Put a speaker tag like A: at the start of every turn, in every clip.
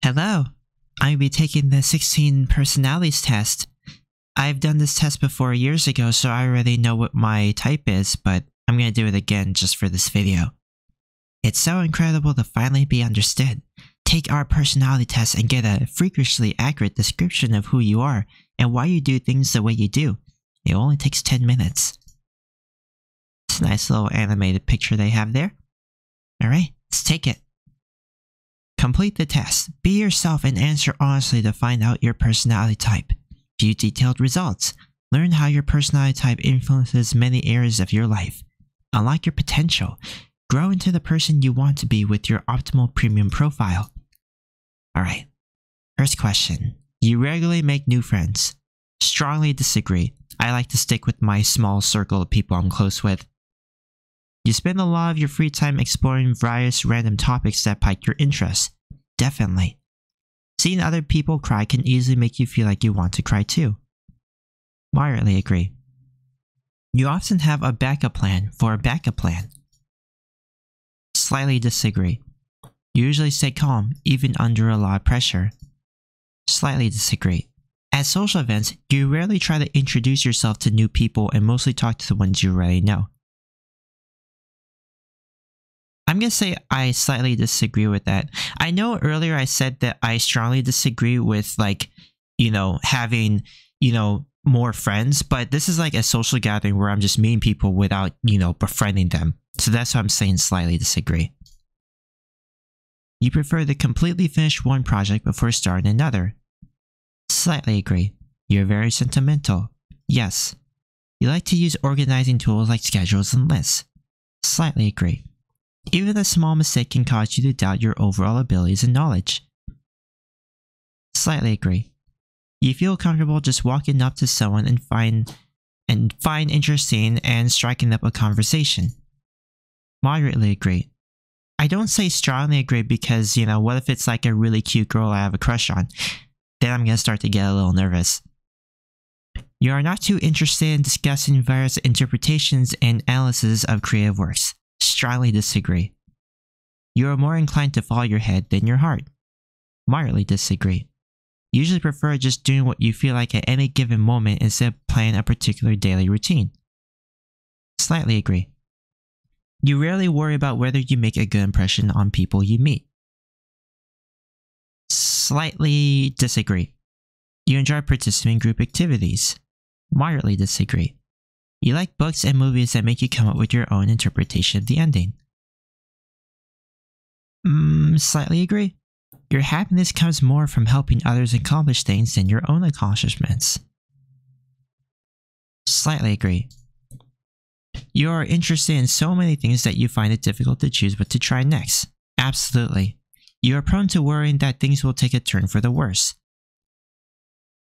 A: Hello, I'll be taking the 16 personalities test. I've done this test before years ago, so I already know what my type is, but I'm gonna do it again just for this video. It's so incredible to finally be understood. Take our personality test and get a freakishly accurate description of who you are and why you do things the way you do. It only takes 10 minutes. It's a nice little animated picture they have there. Alright, let's take it. Complete the test. Be yourself and answer honestly to find out your personality type. View detailed results. Learn how your personality type influences many areas of your life. Unlock your potential. Grow into the person you want to be with your optimal premium profile. Alright. First question. You regularly make new friends. Strongly disagree. I like to stick with my small circle of people I'm close with. You spend a lot of your free time exploring various random topics that pique your interest. Definitely. Seeing other people cry can easily make you feel like you want to cry too. Moderately agree. You often have a backup plan for a backup plan. Slightly disagree. You usually stay calm, even under a lot of pressure. Slightly disagree. At social events, you rarely try to introduce yourself to new people and mostly talk to the ones you already know. I'm gonna say I slightly disagree with that. I know earlier I said that I strongly disagree with having, more friends, but this is like a social gathering where I'm just meeting people without, befriending them. So that's why I'm saying slightly disagree. You prefer to completely finish one project before starting another. Slightly agree. You're very sentimental. Yes. You like to use organizing tools like schedules and lists. Slightly agree. Even a small mistake can cause you to doubt your overall abilities and knowledge. Slightly agree. You feel comfortable just walking up to someone and find interesting and striking up a conversation. Moderately agree. I don't say strongly agree because, what if it's like a really cute girl I have a crush on? Then I'm gonna start to get a little nervous. You are not too interested in discussing various interpretations and analysis of creative works. Strongly disagree. You are more inclined to follow your head than your heart. Moderately disagree. You usually prefer just doing what you feel like at any given moment instead of planning a particular daily routine. Slightly agree. You rarely worry about whether you make a good impression on people you meet. Slightly disagree. You enjoy participating in group activities. Moderately disagree. You like books and movies that make you come up with your own interpretation of the ending. Slightly agree. Your happiness comes more from helping others accomplish things than your own accomplishments. Slightly agree. You are interested in so many things that you find it difficult to choose what to try next. Absolutely. You are prone to worrying that things will take a turn for the worse.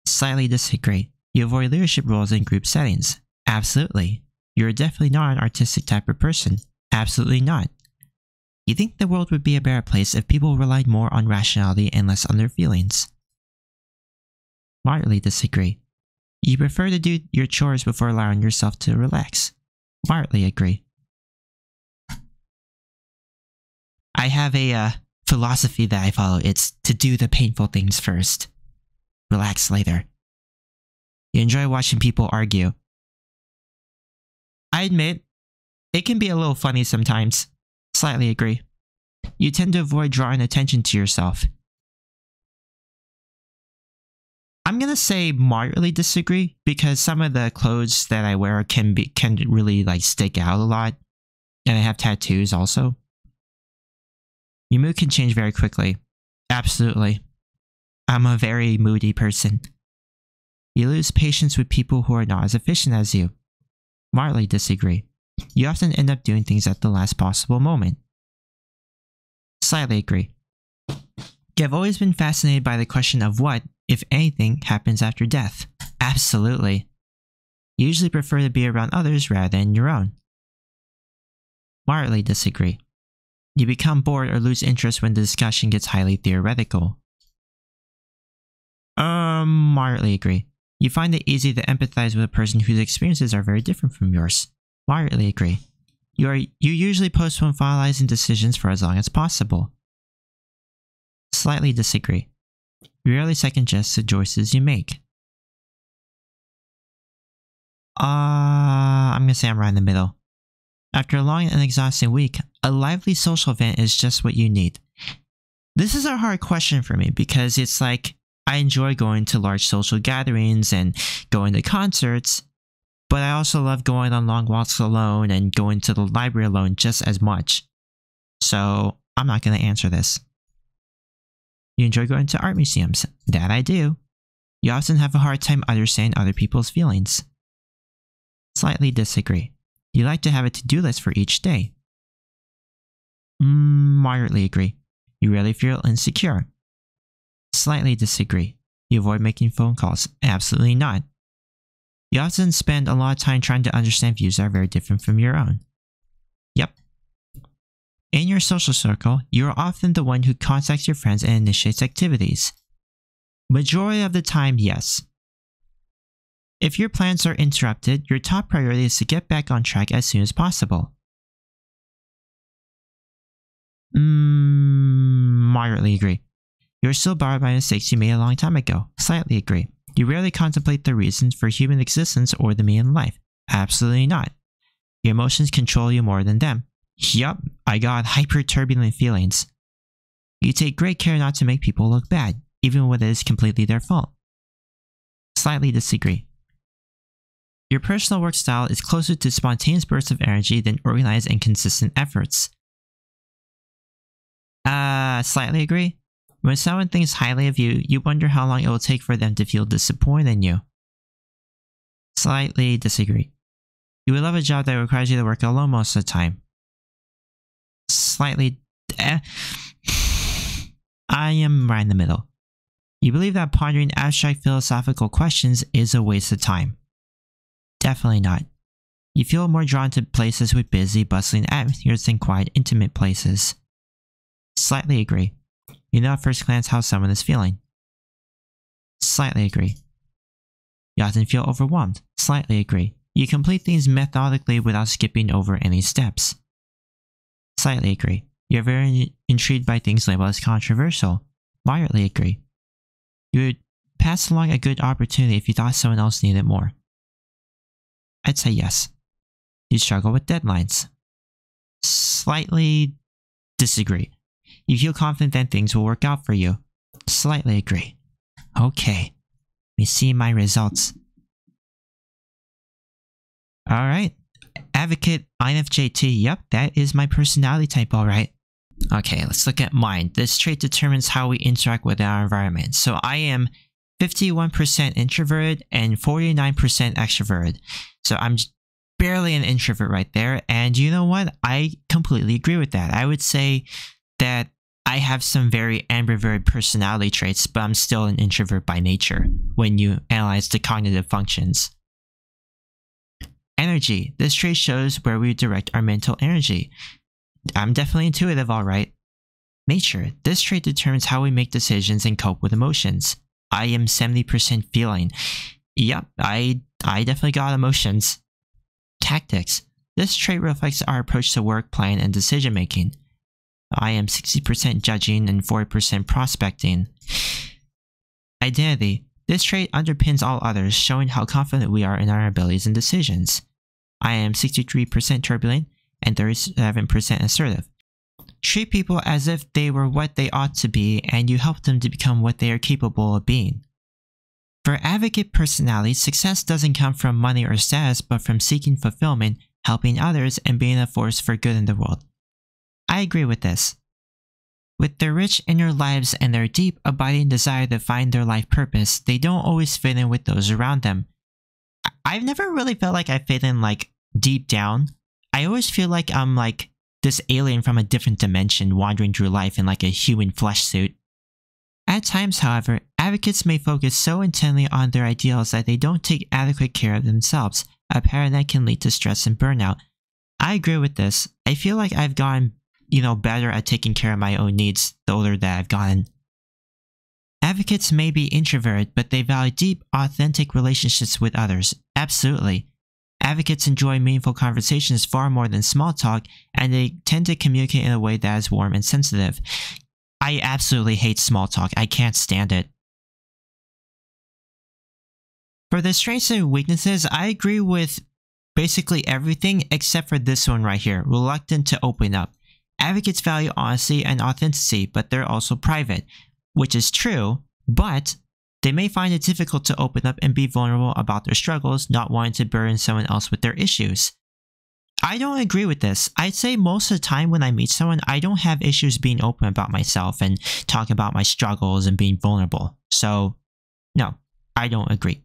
A: Slightly disagree. You avoid leadership roles in group settings. Absolutely. You're definitely not an artistic type of person. Absolutely not. You think the world would be a better place if people relied more on rationality and less on their feelings. Moderately disagree. You prefer to do your chores before allowing yourself to relax. Moderately agree. I have a philosophy that I follow. It's to do the painful things first. Relax later. You enjoy watching people argue. I admit, it can be a little funny sometimes. Slightly agree. You tend to avoid drawing attention to yourself. I'm gonna say moderately disagree because some of the clothes that I wear can really stick out a lot, and I have tattoos also. Your mood can change very quickly. Absolutely. I'm a very moody person. You lose patience with people who are not as efficient as you. Moderately disagree. You often end up doing things at the last possible moment. Slightly agree. You have always been fascinated by the question of what, if anything, happens after death. Absolutely. You usually prefer to be around others rather than your own. Moderately disagree. You become bored or lose interest when the discussion gets highly theoretical. Moderately agree. You find it easy to empathize with a person whose experiences are very different from yours. Moderately agree. You usually postpone finalizing decisions for as long as possible. Slightly disagree. You rarely second guess the choices you make. I'm gonna say I'm right in the middle. After a long and exhausting week, a lively social event is just what you need. This is a hard question for me because it's like I enjoy going to large social gatherings and going to concerts, but I also love going on long walks alone and going to the library alone just as much. So I'm not going to answer this. You enjoy going to art museums. That I do. You often have a hard time understanding other people's feelings. Slightly disagree. You like to have a to-do list for each day. Moderately agree. You rarely feel insecure. Slightly disagree. You avoid making phone calls. Absolutely not. You often spend a lot of time trying to understand views that are very different from your own. Yep. In your social circle, you are often the one who contacts your friends and initiates activities. Majority of the time, yes. If your plans are interrupted, your top priority is to get back on track as soon as possible. Moderately agree. You are still bothered by mistakes you made a long time ago. Slightly agree. You rarely contemplate the reasons for human existence or the meaning of life. Absolutely not. Your emotions control you more than them. Yup, I got hyper-turbulent feelings. You take great care not to make people look bad, even when it is completely their fault. Slightly disagree. Your personal work style is closer to spontaneous bursts of energy than organized and consistent efforts. Slightly agree. When someone thinks highly of you, you wonder how long it will take for them to feel disappointed in you. Slightly disagree. You would love a job that requires you to work alone most of the time. Slightly... I am right in the middle. You believe that pondering abstract philosophical questions is a waste of time. Definitely not. You feel more drawn to places with busy, bustling atmospheres than quiet, intimate places. Slightly agree. You know at first glance how someone is feeling. Slightly agree. You often feel overwhelmed. Slightly agree. You complete things methodically without skipping over any steps. Slightly agree. You're very intrigued by things labeled as controversial. Moderately agree. You would pass along a good opportunity if you thought someone else needed more. I'd say yes. You struggle with deadlines. Slightly disagree. You feel confident that things will work out for you. Slightly agree. Okay. Let me see my results. Alright. Advocate INFJT. Yep, that is my personality type, alright. Okay, let's look at mine. This trait determines how we interact with our environment. So I am 51% introverted and 49% extroverted. So I'm barely an introvert right there. And you know what? I completely agree with that. I would say that I have some very ambivert personality traits, but I'm still an introvert by nature when you analyze the cognitive functions. Energy. This trait shows where we direct our mental energy. I'm definitely intuitive, alright. Nature. This trait determines how we make decisions and cope with emotions. I am 70% feeling. Yep, I definitely got emotions. Tactics. This trait reflects our approach to work, plan, and decision making. I am 60% judging and 40% prospecting. Identity. This trait underpins all others, showing how confident we are in our abilities and decisions. I am 63% turbulent and 37% assertive. Treat people as if they were what they ought to be, and you help them to become what they are capable of being. For advocate personalities, success doesn't come from money or status, but from seeking fulfillment, helping others, and being a force for good in the world. I agree with this. With their rich inner lives and their deep, abiding desire to find their life purpose, they don't always fit in with those around them. I've never really felt like I fit in like deep down. I always feel like I'm like this alien from a different dimension wandering through life in like a human flesh suit. At times, however, advocates may focus so intently on their ideals that they don't take adequate care of themselves, a pattern that can lead to stress and burnout. I agree with this. I feel like I've gotten, better at taking care of my own needs the older that I've gotten. Advocates may be introverted, but they value deep, authentic relationships with others. Absolutely. Advocates enjoy meaningful conversations far more than small talk, and they tend to communicate in a way that is warm and sensitive. I absolutely hate small talk. I can't stand it. For the strengths and weaknesses, I agree with basically everything except for this one right here, reluctant to open up. Advocates value honesty and authenticity, but they're also private, which is true, but they may find it difficult to open up and be vulnerable about their struggles, not wanting to burden someone else with their issues. I don't agree with this. I'd say most of the time when I meet someone, I don't have issues being open about myself and talking about my struggles and being vulnerable. So, no, I don't agree.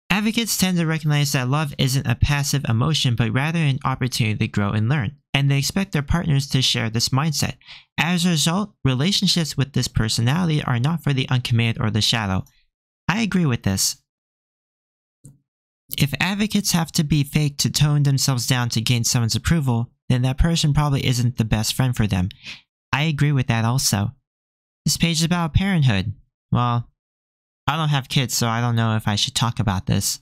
A: Advocates tend to recognize that love isn't a passive emotion, but rather an opportunity to grow and learn, and they expect their partners to share this mindset. As a result, relationships with this personality are not for the uncommitted or the shallow. I agree with this. If advocates have to be fake to tone themselves down to gain someone's approval, then that person probably isn't the best friend for them. I agree with that also. This page is about parenthood. Well, I don't have kids, so I don't know if I should talk about this.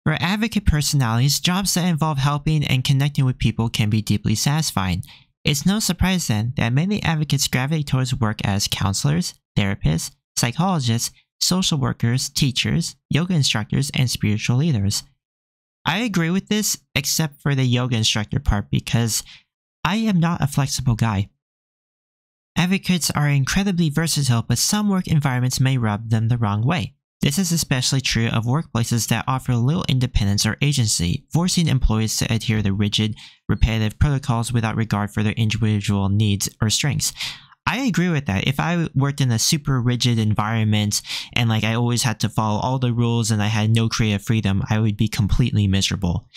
A: For advocate personalities, jobs that involve helping and connecting with people can be deeply satisfying. It's no surprise then that many advocates gravitate towards work as counselors, therapists, psychologists, social workers, teachers, yoga instructors, and spiritual leaders. I agree with this except for the yoga instructor part because I am not a flexible guy. Advocates are incredibly versatile, but some work environments may rub them the wrong way. This is especially true of workplaces that offer little independence or agency, forcing employees to adhere to rigid, repetitive protocols without regard for their individual needs or strengths. I agree with that. If I worked in a super rigid environment and I always had to follow all the rules and I had no creative freedom, I would be completely miserable.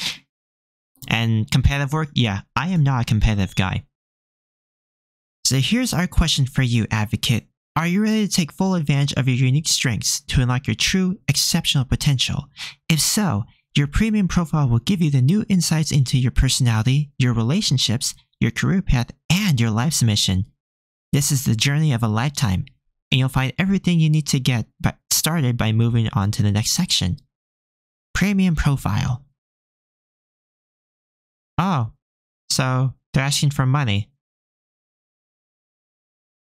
A: And competitive work? Yeah, I am not a competitive guy. So here's our question for you, advocate. Are you ready to take full advantage of your unique strengths to unlock your true, exceptional potential? If so, your premium profile will give you the new insights into your personality, your relationships, your career path, and your life's mission. This is the journey of a lifetime, and you'll find everything you need to get started by moving on to the next section. Premium profile. Oh, so they're asking for money.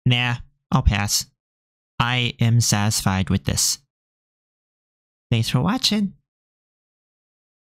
A: Nah, I'll pass. I am satisfied with this. Thanks for watching.